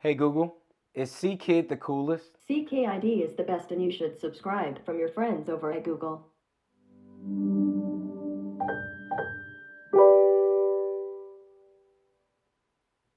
Hey Google, is C-Kid the coolest? CKID is the best and you should subscribe from your friends over at Google.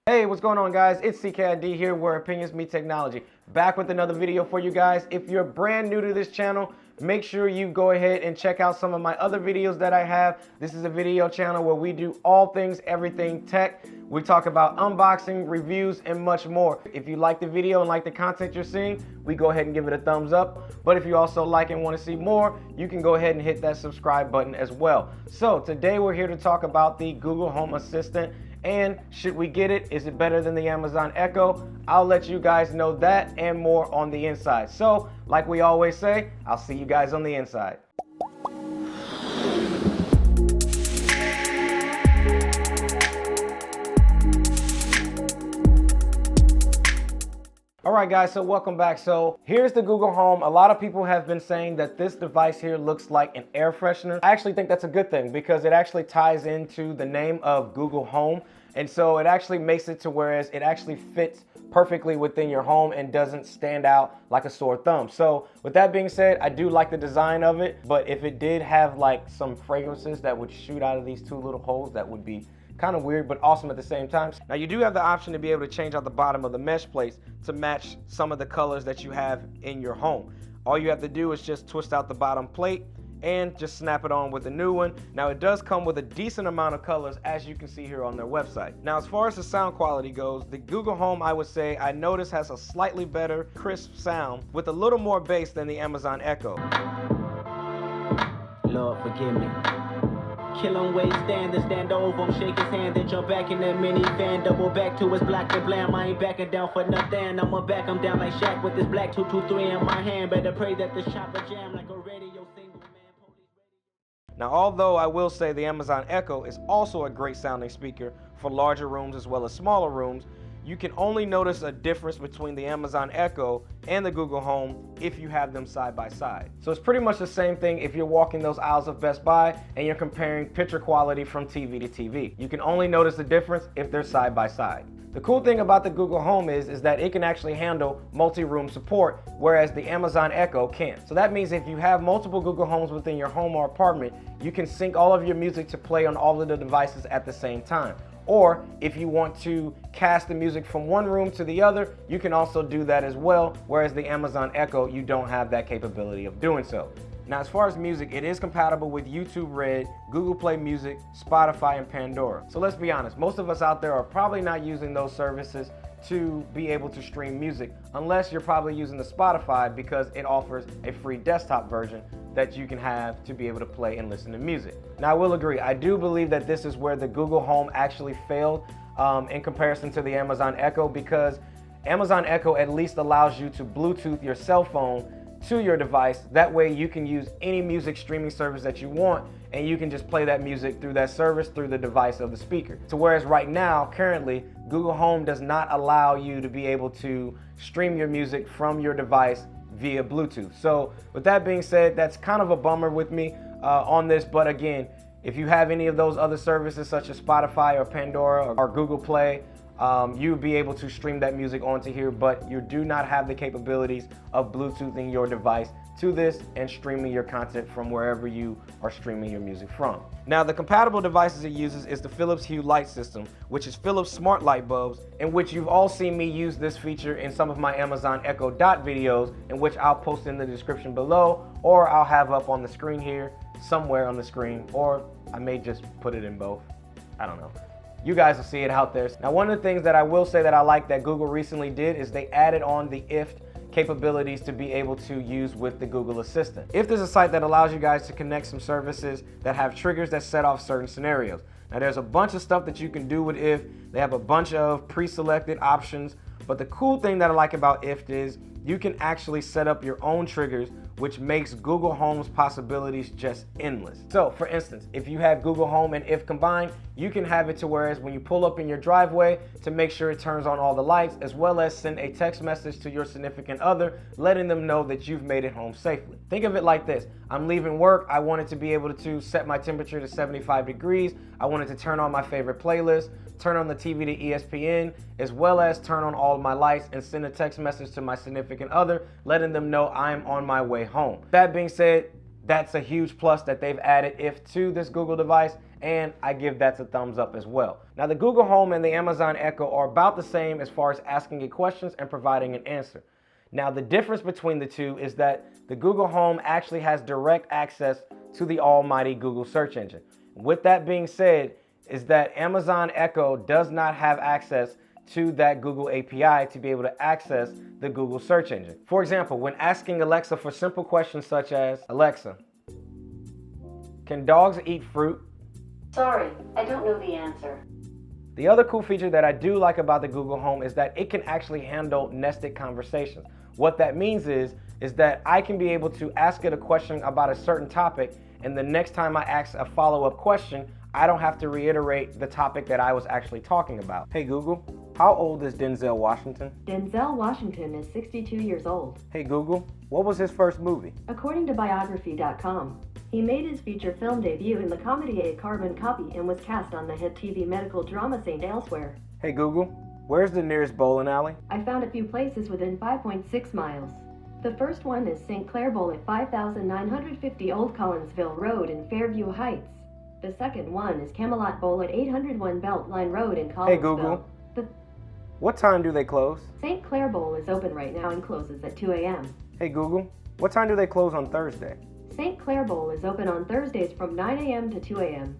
Hey, what's going on guys? It's CKID here where opinions meet technology. Back with another video for you guys. If you're brand new to this channel, make sure you go ahead and check out some of my other videos that I have. This is a video channel where we do all things, everything tech. We talk about unboxing, reviews, and much more. If you like the video and like the content you're seeing, we go ahead and give it a thumbs up. But if you also like and want to see more, you can go ahead and hit that subscribe button as well. So today we're here to talk about the Google Home Assistant. And should we get it? Is it better than the Amazon Echo? I'll let you guys know that and more on the inside. So, like we always say, I'll see you guys on the inside. Alright guys, so welcome back. So here's the Google Home. A lot of people have been saying that this device here looks like an air freshener. I actually think that's a good thing because it actually ties into the name of Google Home. And so it actually makes it to whereas it actually fits perfectly within your home and doesn't stand out like a sore thumb. So with that being said, I do like the design of it, but if it did have like some fragrances that would shoot out of these two little holes, that would be kind of weird, but awesome at the same time. Now you do have the option to be able to change out the bottom of the mesh plates to match some of the colors that you have in your home. All you have to do is just twist out the bottom plate and just snap it on with a new one. Now it does come with a decent amount of colors, as you can see here on their website. Now as far as the sound quality goes, the Google Home, I would say, I noticed has a slightly better crisp sound with a little more bass than the Amazon Echo. Lord forgive me. Kill him where he stand over him, shake his hand, then jump back in that minivan, double back to his black and blam. I ain't backing down for nothing. I'ma back him down like Shaq with this black 223 in my hand. Better pray that the chopper jam like a radio single man. Now, although I will say the Amazon Echo is also a great sounding speaker for larger rooms as well as smaller rooms, you can only notice a difference between the Amazon Echo and the Google Home if you have them side by side. So it's pretty much the same thing if you're walking those aisles of Best Buy and you're comparing picture quality from TV to TV. You can only notice the difference if they're side by side. The cool thing about the Google Home is that it can actually handle multi-room support, whereas the Amazon Echo can't. So that means if you have multiple Google Homes within your home or apartment, you can sync all of your music to play on all of the devices at the same time. Or if you want to cast the music from one room to the other, you can also do that as well, whereas the Amazon Echo, you don't have that capability of doing so. Now, as far as music, it is compatible with YouTube Red, Google Play Music, Spotify, and Pandora. So let's be honest, most of us out there are probably not using those services to be able to stream music, unless you're probably using the Spotify because it offers a free desktop version that you can have to be able to play and listen to music. Now, I will agree, I do believe that this is where the Google Home actually failed in comparison to the Amazon Echo, because Amazon Echo at least allows you to Bluetooth your cell phone to your device. That way you can use any music streaming service that you want and you can just play that music through that service through the device of the speaker. So whereas right now, currently, Google Home does not allow you to be able to stream your music from your device via Bluetooth. So with that being said, that's kind of a bummer with me on this, but again, if you have any of those other services such as Spotify or Pandora or Google Play, you'll be able to stream that music onto here, but you do not have the capabilities of Bluetoothing your device to this and streaming your content from wherever you are streaming your music from. Now, the compatible devices it uses is the Philips Hue light system, which is Philips smart light bulbs, in which you've all seen me use this feature in some of my Amazon Echo Dot videos, in which I'll post in the description below, or I'll have up on the screen here, somewhere on the screen, or I may just put it in both. I don't know. You guys will see it out there. Now, one of the things that I will say that I like that Google recently did is they added on the IFTTT capabilities to be able to use with the Google Assistant. IFTTT is a site that allows you guys to connect some services that have triggers that set off certain scenarios. Now, there's a bunch of stuff that you can do with IFTTT. They have a bunch of pre-selected options, but the cool thing that I like about IFTTT is you can actually set up your own triggers which makes Google Home's possibilities just endless. So for instance, if you have Google Home and If combined, you can have it to whereas when you pull up in your driveway to make sure it turns on all the lights, as well as send a text message to your significant other, letting them know that you've made it home safely. Think of it like this. I'm leaving work. I wanted to be able to set my temperature to 75 degrees. I wanted to turn on my favorite playlist, turn on the TV to ESPN, as well as turn on all of my lights and send a text message to my significant other, letting them know I'm on my way home. That being said, that's a huge plus that they've added If to this Google device, and I give that a thumbs up as well. Now, the Google Home and the Amazon Echo are about the same as far as asking it questions and providing an answer. Now, the difference between the two is that the Google Home actually has direct access to the almighty Google search engine. With that being said, is that Amazon Echo does not have access to that Google API to be able to access the Google search engine. For example, when asking Alexa for simple questions such as, Alexa, can dogs eat fruit? Sorry, I don't know the answer. The other cool feature that I do like about the Google Home is that it can actually handle nested conversations. What that means is that I can be able to ask it a question about a certain topic, and the next time I ask a follow-up question, I don't have to reiterate the topic that I was actually talking about. Hey Google, how old is Denzel Washington? Denzel Washington is 62 years old. Hey Google, what was his first movie? According to biography.com, he made his feature film debut in the comedy A Carbon Copy and was cast on the hit TV medical drama St. Elsewhere. Hey Google, where's the nearest bowling alley? I found a few places within 5.6 miles. The first one is St. Clair Bowl at 5950 Old Collinsville Road in Fairview Heights. The second one is Camelot Bowl at 801 Beltline Road in Collinsville. Hey Google, what time do they close? St. Clair Bowl is open right now and closes at 2 a.m. Hey Google, what time do they close on Thursday? St. Clair Bowl is open on Thursdays from 9 a.m. to 2 a.m.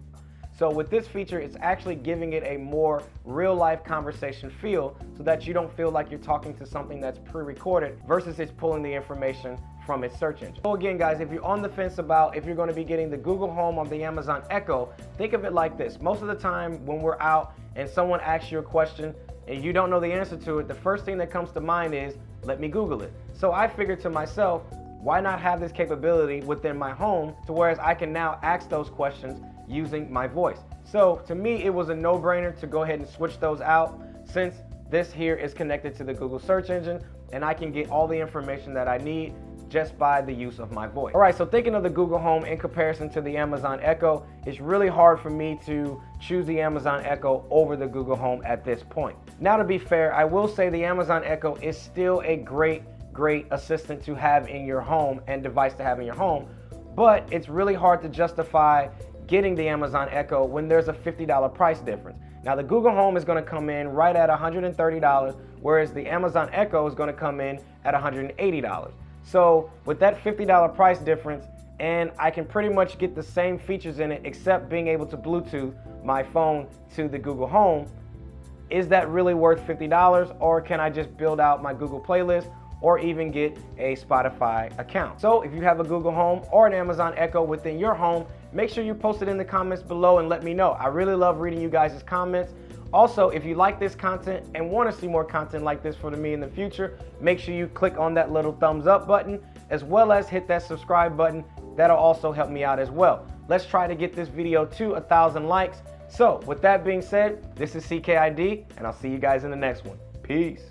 So with this feature, it's actually giving it a more real-life conversation feel so that you don't feel like you're talking to something that's pre-recorded versus it's pulling the information from its search engine. So again, guys, if you're on the fence about if you're going to be getting the Google Home or the Amazon Echo, think of it like this. Most of the time when we're out and someone asks you a question and you don't know the answer to it, the first thing that comes to mind is, let me Google it. So I figured to myself, why not have this capability within my home to whereas I can now ask those questions using my voice. So to me, it was a no-brainer to go ahead and switch those out since this here is connected to the Google search engine and I can get all the information that I need just by the use of my voice. All right, so thinking of the Google Home in comparison to the Amazon Echo, it's really hard for me to choose the Amazon Echo over the Google Home at this point. Now, to be fair, I will say the Amazon Echo is still a great assistant to have in your home and device to have in your home, but it's really hard to justify getting the Amazon Echo when there's a $50 price difference. Now, the Google Home is going to come in right at $130, whereas the Amazon Echo is going to come in at $180. So with that $50 price difference, and I can pretty much get the same features in it except being able to Bluetooth my phone to the Google Home, is that really worth $50, or can I just build out my Google playlist or even get a Spotify account? So if you have a Google Home or an Amazon Echo within your home, make sure you post it in the comments below and let me know. I really love reading you guys' comments. Also, if you like this content and want to see more content like this for me in the future, make sure you click on that little thumbs up button, as well as hit that subscribe button. That'll also help me out as well. Let's try to get this video to 1,000 likes. So with that being said, this is CKID, and I'll see you guys in the next one. Peace.